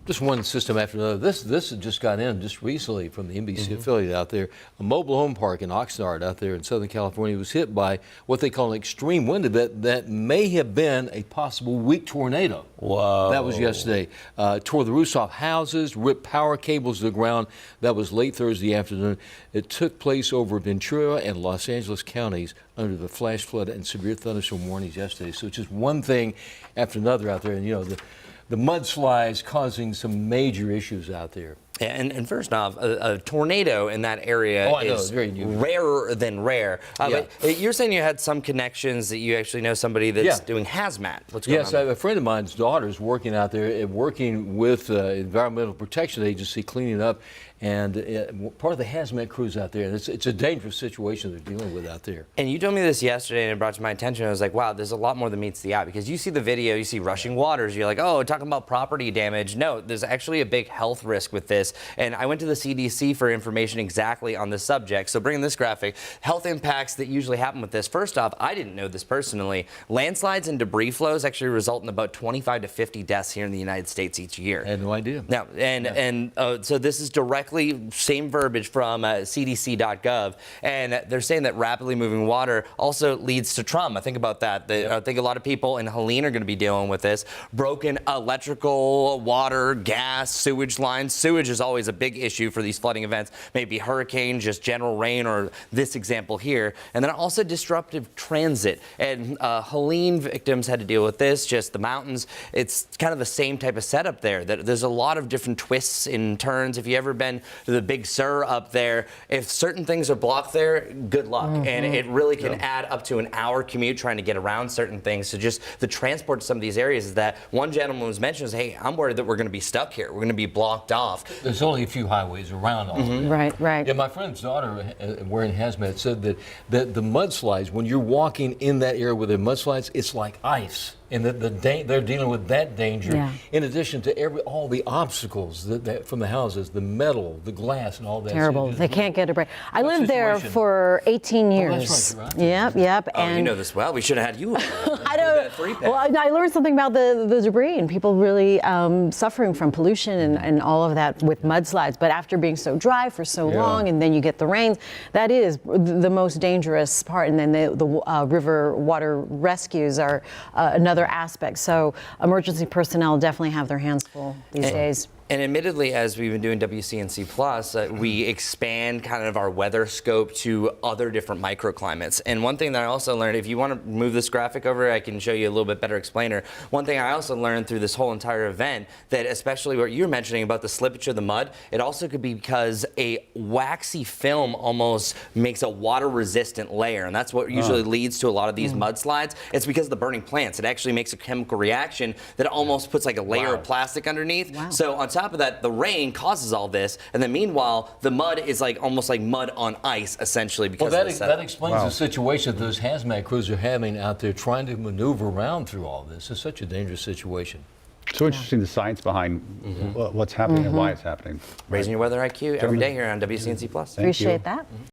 Just one system after another. This just got in just recently from the NBC affiliate out there. A mobile home park in Oxnard out there in Southern California was hit by what they call an extreme wind event that may have been a possible weak tornado. Whoa. That was yesterday. Tore the roofs off houses, ripped power cables to the ground. That was late Thursday afternoon. It took place over Ventura and Los Angeles counties under the flash flood and severe thunderstorm warnings yesterday. So it's just one thing after another out there. And, you know, the mudslides causing some major issues out there. And first off, a tornado in that area is rarer than rare. But you're saying you had some connections, that you actually know somebody that's doing hazmat. What's going on? Yes, I have a friend of mine's daughter is working out there, working with Environmental Protection Agency, cleaning up, and part of the hazmat crews out there. And it's a dangerous situation they're dealing with out there. And you told me this yesterday, and it brought to my attention. I was like, wow, there's a lot more than meets the eye, because you see the video, you see rushing waters, you're like, oh, talking about property damage. No, there's actually a big health risk with this. And I went to the CDC for information exactly on this subject. So bringing this graphic, health impacts that usually happen with this. First off, I didn't know this personally. Landslides and debris flows actually result in about 25 to 50 deaths here in the United States each year. I had no idea. Now, so this is directly same verbiage from cdc.gov, and they're saying that rapidly moving water also leads to trauma. Think about that. I think a lot of people in Helene are going to be dealing with this. Broken electrical, water, gas, sewage lines. Sewage is always a big issue for these flooding events. Maybe hurricane, just general rain, or this example here. And then also disruptive transit. And Helene victims had to deal with this, just the mountains. It's kind of the same type of setup there. There's a lot of different twists and turns. If you've ever been to the Big Sur up there, if certain things are blocked there, good luck. And it really can add up to an hour commute trying to get around certain things. So just the transport to some of these areas is that one gentleman was mentioning, hey, I'm worried that we're going to be stuck here. We're going to be blocked off. There's only a few highways around all of Right, right. Yeah, my friend's daughter, wearing hazmat, said that the mudslides, when you're walking in that area with the mudslides, it's like ice. And they're dealing with that danger, in addition to all the obstacles from the houses, the metal, the glass, and all that. Terrible. They can't get a break. I lived there for 18 years. Oh, that's right, you're right. Yep. Oh, you know this well. We should have had you. I don't. Well, I learned something about the debris and people really suffering from pollution and all of that with mudslides. But after being so dry for so long, and then you get the rains, that is the most dangerous part. And then the river water rescues are another aspect. So emergency personnel definitely have their hands full these days. And admittedly, as we've been doing WCNC Plus, we expand kind of our weather scope to other different microclimates. And one thing that I also learned, if you want to move this graphic over, I can show you a little bit better explainer. One thing I also learned through this whole entire event, that especially what you're mentioning about the slippage of the mud, it also could be because a waxy film almost makes a water-resistant layer. And that's what usually leads to a lot of these mudslides. It's because of the burning plants. It actually makes a chemical reaction that almost puts like a layer of plastic underneath. So on top of that, the rain causes all this, and then meanwhile, the mud is like almost like mud on ice, essentially. Because that explains the situation that those hazmat crews are having out there trying to maneuver around through all this. It's such a dangerous situation. So interesting, the science behind what's happening and why it's happening. Raising your weather IQ every day here on WCNC Plus. Appreciate that.